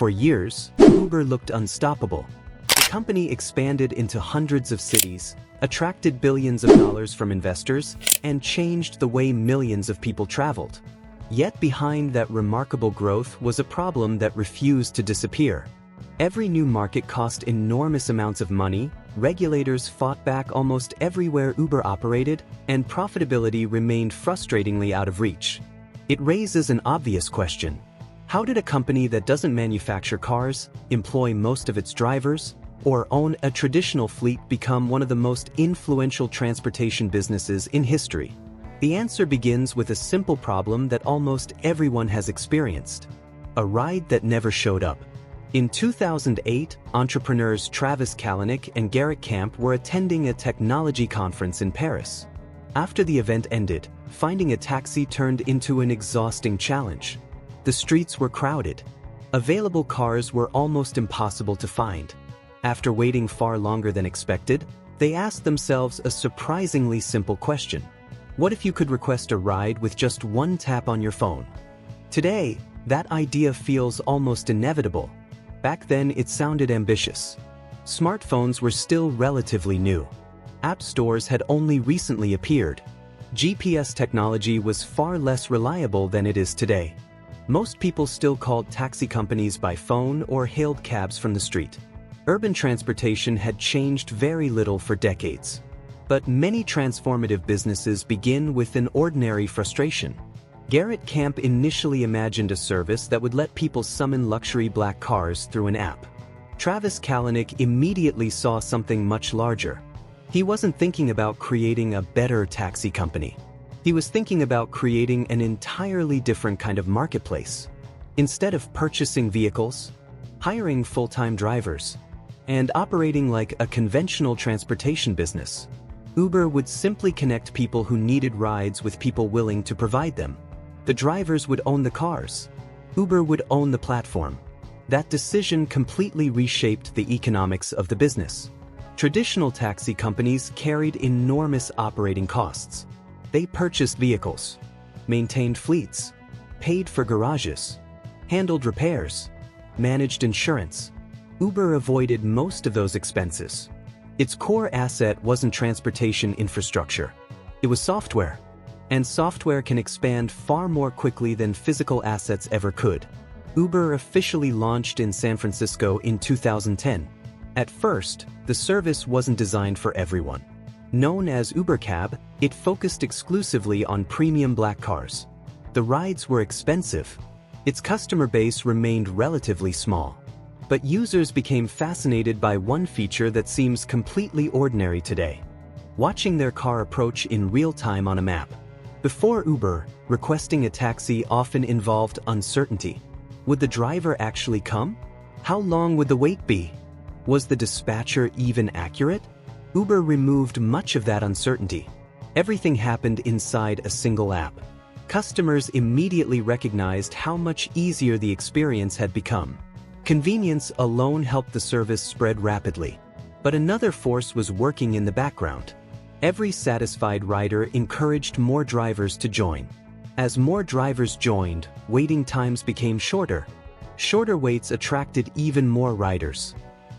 For years, Uber looked unstoppable. The company expanded into hundreds of cities, attracted billions of dollars from investors, and changed the way millions of people traveled. Yet behind that remarkable growth was a problem that refused to disappear. Every new market cost enormous amounts of money, regulators fought back almost everywhere Uber operated, and profitability remained frustratingly out of reach. It raises an obvious question. How did a company that doesn't manufacture cars, employ most of its drivers, or own a traditional fleet become one of the most influential transportation businesses in history? The answer begins with a simple problem that almost everyone has experienced: a ride that never showed up. In 2008, entrepreneurs Travis Kalanick and Garrett Camp were attending a technology conference in Paris. After the event ended, finding a taxi turned into an exhausting challenge. The streets were crowded. Available cars were almost impossible to find. After waiting far longer than expected, they asked themselves a surprisingly simple question. What if you could request a ride with just one tap on your phone? Today, that idea feels almost inevitable. Back then, it sounded ambitious. Smartphones were still relatively new. App stores had only recently appeared. GPS technology was far less reliable than it is today. Most people still called taxi companies by phone or hailed cabs from the street. Urban transportation had changed very little for decades. But many transformative businesses begin with an ordinary frustration. Garrett Camp initially imagined a service that would let people summon luxury black cars through an app. Travis Kalanick immediately saw something much larger. He wasn't thinking about creating a better taxi company. He was thinking about creating an entirely different kind of marketplace. Instead of purchasing vehicles, hiring full-time drivers, and operating like a conventional transportation business, Uber would simply connect people who needed rides with people willing to provide them. The drivers would own the cars. Uber would own the platform. That decision completely reshaped the economics of the business. Traditional taxi companies carried enormous operating costs. They purchased vehicles, maintained fleets, paid for garages, handled repairs, managed insurance. Uber avoided most of those expenses. Its core asset wasn't transportation infrastructure. It was software. And software can expand far more quickly than physical assets ever could. Uber officially launched in San Francisco in 2010. At first, the service wasn't designed for everyone. Known as UberCab, it focused exclusively on premium black cars. The rides were expensive. Its customer base remained relatively small. But users became fascinated by one feature that seems completely ordinary today: watching their car approach in real time on a map. Before Uber, requesting a taxi often involved uncertainty. Would the driver actually come? How long would the wait be? Was the dispatcher even accurate? Uber removed much of that uncertainty. Everything happened inside a single app. Customers immediately recognized how much easier the experience had become. Convenience alone helped the service spread rapidly. But another force was working in the background. Every satisfied rider encouraged more drivers to join. As more drivers joined, waiting times became shorter. Shorter waits attracted even more riders,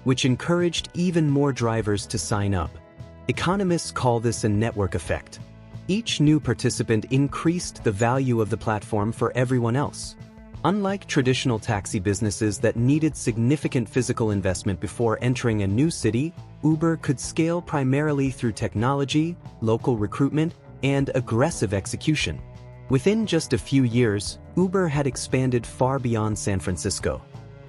which encouraged even more drivers to sign up. Economists call this a network effect. Each new participant increased the value of the platform for everyone else. Unlike traditional taxi businesses that needed significant physical investment before entering a new city, Uber could scale primarily through technology, local recruitment, and aggressive execution. Within just a few years, Uber had expanded far beyond San Francisco.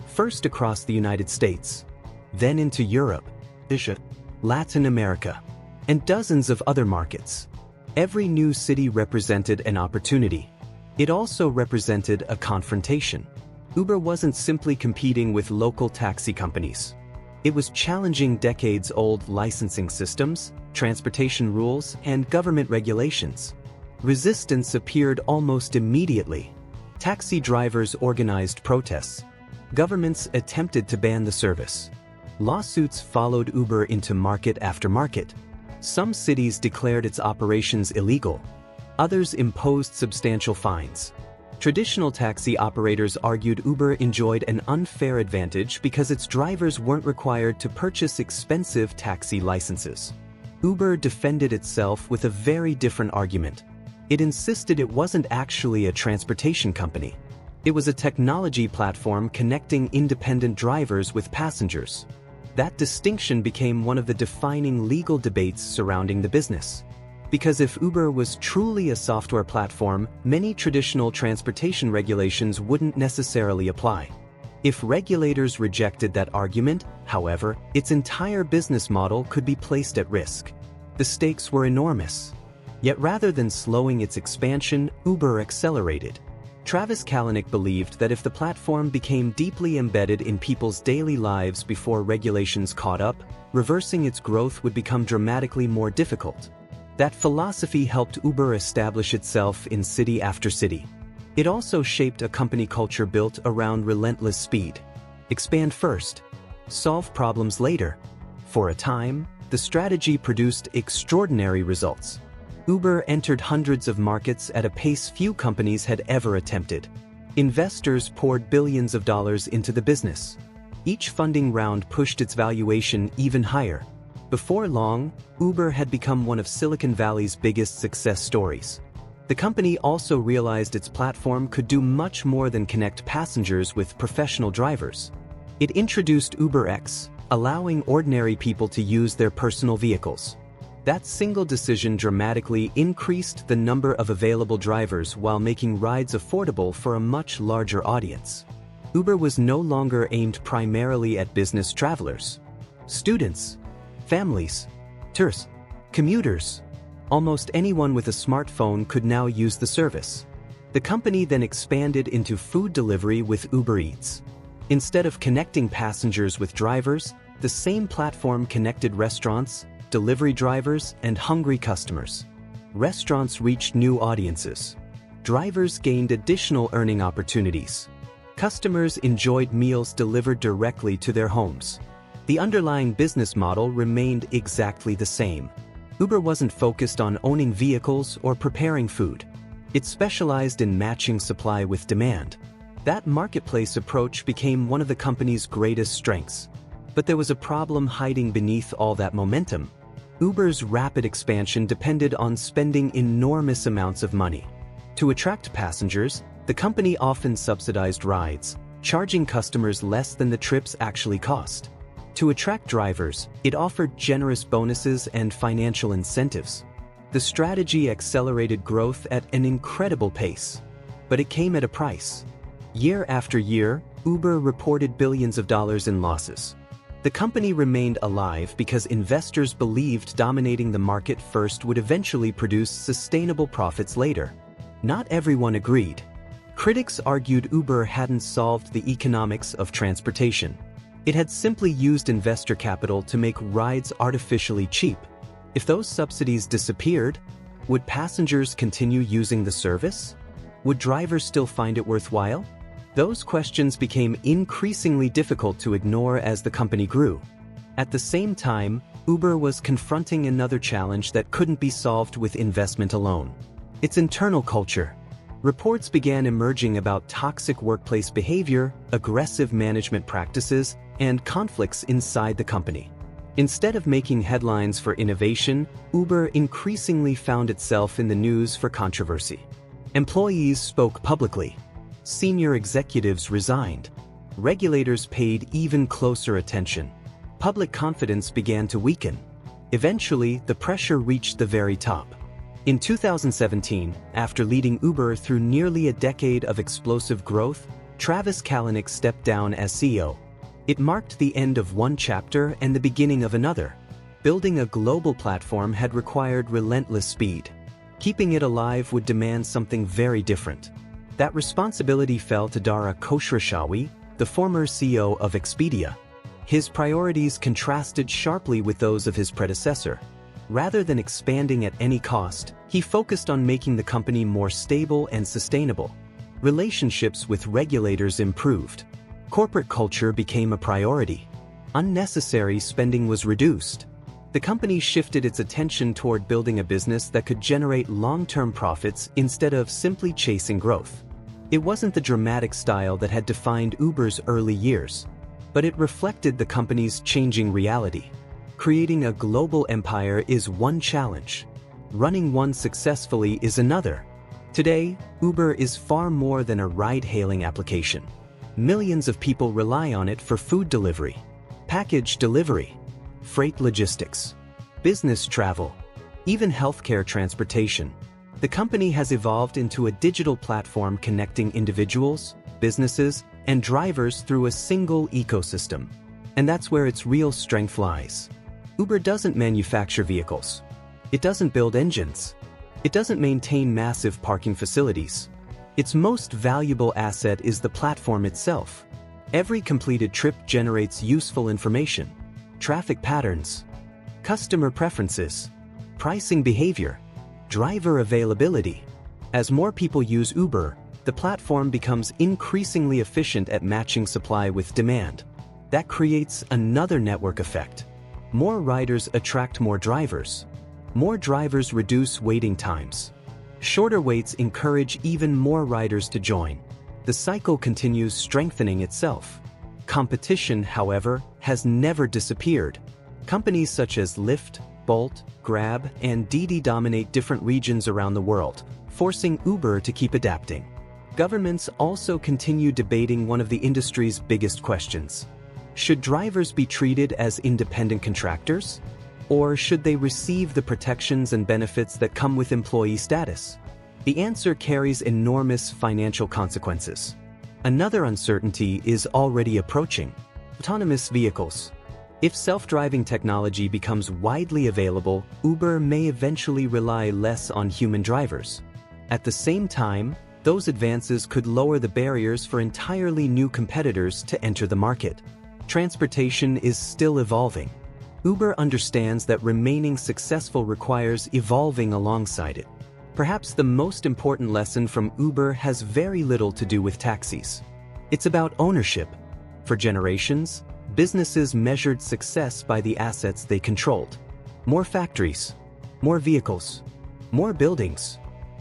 First across the United States, then into Europe, Asia, Latin America, and dozens of other markets. Every new city represented an opportunity. It also represented a confrontation. Uber wasn't simply competing with local taxi companies. It was challenging decades-old licensing systems, transportation rules, and government regulations. Resistance appeared almost immediately. Taxi drivers organized protests. Governments attempted to ban the service. Lawsuits followed Uber into market after market. Some cities declared its operations illegal. Others imposed substantial fines. Traditional taxi operators argued Uber enjoyed an unfair advantage because its drivers weren't required to purchase expensive taxi licenses. Uber defended itself with a very different argument. It insisted it wasn't actually a transportation company. It was a technology platform connecting independent drivers with passengers. That distinction became one of the defining legal debates surrounding the business. Because if Uber was truly a software platform, many traditional transportation regulations wouldn't necessarily apply. If regulators rejected that argument, however, its entire business model could be placed at risk. The stakes were enormous. Yet rather than slowing its expansion, Uber accelerated. Travis Kalanick believed that if the platform became deeply embedded in people's daily lives before regulations caught up, reversing its growth would become dramatically more difficult. That philosophy helped Uber establish itself in city after city. It also shaped a company culture built around relentless speed. Expand first, solve problems later. For a time, the strategy produced extraordinary results. Uber entered hundreds of markets at a pace few companies had ever attempted. Investors poured billions of dollars into the business. Each funding round pushed its valuation even higher. Before long, Uber had become one of Silicon Valley's biggest success stories. The company also realized its platform could do much more than connect passengers with professional drivers. It introduced UberX, allowing ordinary people to use their personal vehicles. That single decision dramatically increased the number of available drivers while making rides affordable for a much larger audience. Uber was no longer aimed primarily at business travelers. Students, families, tourists, commuters, almost anyone with a smartphone could now use the service. The company then expanded into food delivery with Uber Eats. Instead of connecting passengers with drivers, the same platform connected restaurants, delivery drivers, and hungry customers. Restaurants reached new audiences. Drivers gained additional earning opportunities. Customers enjoyed meals delivered directly to their homes. The underlying business model remained exactly the same. Uber wasn't focused on owning vehicles or preparing food. It specialized in matching supply with demand. That marketplace approach became one of the company's greatest strengths. But there was a problem hiding beneath all that momentum. Uber's rapid expansion depended on spending enormous amounts of money. To attract passengers, the company often subsidized rides, charging customers less than the trips actually cost. To attract drivers, it offered generous bonuses and financial incentives. The strategy accelerated growth at an incredible pace. But it came at a price. Year after year, Uber reported billions of dollars in losses. The company remained alive because investors believed dominating the market first would eventually produce sustainable profits later. Not everyone agreed. Critics argued Uber hadn't solved the economics of transportation. It had simply used investor capital to make rides artificially cheap. If those subsidies disappeared, would passengers continue using the service? Would drivers still find it worthwhile? Those questions became increasingly difficult to ignore as the company grew. At the same time, Uber was confronting another challenge that couldn't be solved with investment alone: its internal culture. Reports began emerging about toxic workplace behavior, aggressive management practices, and conflicts inside the company. Instead of making headlines for innovation, Uber increasingly found itself in the news for controversy. Employees spoke publicly. Senior executives resigned. Regulators paid even closer attention. Public confidence began to weaken. Eventually, the pressure reached the very top. In 2017, after leading Uber through nearly a decade of explosive growth, Travis Kalanick stepped down as CEO. It marked the end of one chapter and the beginning of another. Building a global platform had required relentless speed. Keeping it alive would demand something very different. That responsibility fell to Dara Khosrowshahi, the former CEO of Expedia. His priorities contrasted sharply with those of his predecessor. Rather than expanding at any cost, he focused on making the company more stable and sustainable. Relationships with regulators improved. Corporate culture became a priority. Unnecessary spending was reduced. The company shifted its attention toward building a business that could generate long-term profits instead of simply chasing growth. It wasn't the dramatic style that had defined Uber's early years, but it reflected the company's changing reality. Creating a global empire is one challenge. Running one successfully is another. Today, Uber is far more than a ride-hailing application. Millions of people rely on it for food delivery, package delivery, freight logistics, business travel, even healthcare transportation. The company has evolved into a digital platform connecting individuals, businesses, and drivers through a single ecosystem. And that's where its real strength lies. Uber doesn't manufacture vehicles. It doesn't build engines. It doesn't maintain massive parking facilities. Its most valuable asset is the platform itself. Every completed trip generates useful information, traffic patterns, customer preferences, pricing behavior, driver availability. As more people use Uber, the platform becomes increasingly efficient at matching supply with demand. That creates another network effect. More riders attract more drivers. More drivers reduce waiting times. Shorter waits encourage even more riders to join. The cycle continues strengthening itself. Competition, however, has never disappeared. Companies such as Lyft, Bolt, Grab, and Didi dominate different regions around the world, forcing Uber to keep adapting. Governments also continue debating one of the industry's biggest questions. Should drivers be treated as independent contractors? Or should they receive the protections and benefits that come with employee status? The answer carries enormous financial consequences. Another uncertainty is already approaching: autonomous vehicles. If self-driving technology becomes widely available, Uber may eventually rely less on human drivers. At the same time, those advances could lower the barriers for entirely new competitors to enter the market. Transportation is still evolving. Uber understands that remaining successful requires evolving alongside it. Perhaps the most important lesson from Uber has very little to do with taxis. It's about ownership. For generations, businesses measured success by the assets they controlled. More factories, more vehicles, more buildings.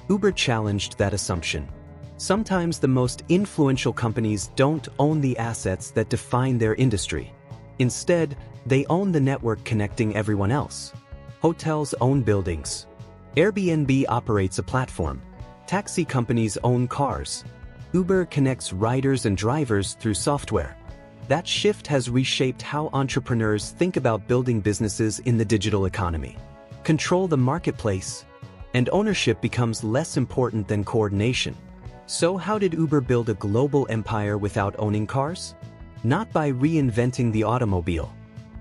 Uber challenged that assumption. Sometimes the most influential companies don't own the assets that define their industry. Instead, they own the network connecting everyone else. Hotels own buildings. Airbnb operates a platform. Taxi companies own cars. Uber connects riders and drivers through software. That shift has reshaped how entrepreneurs think about building businesses in the digital economy. Control the marketplace, and ownership becomes less important than coordination. So how did Uber build a global empire without owning cars? Not by reinventing the automobile,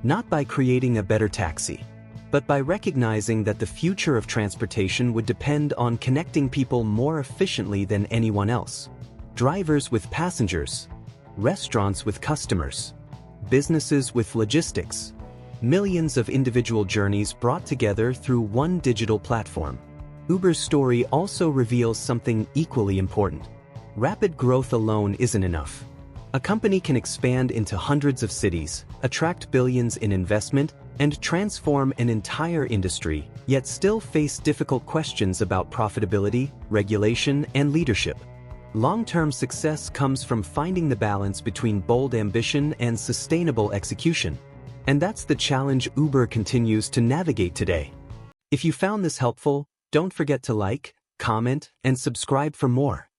not by creating a better taxi, but by recognizing that the future of transportation would depend on connecting people more efficiently than anyone else. Drivers with passengers, restaurants with customers, businesses with logistics. Millions of individual journeys brought together through one digital platform. Uber's story also reveals something equally important. Rapid growth alone isn't enough. A company can expand into hundreds of cities, attract billions in investment, and transform an entire industry, yet still face difficult questions about profitability, regulation, and leadership. Long-term success comes from finding the balance between bold ambition and sustainable execution. And that's the challenge Uber continues to navigate today. If you found this helpful, don't forget to like, comment, and subscribe for more.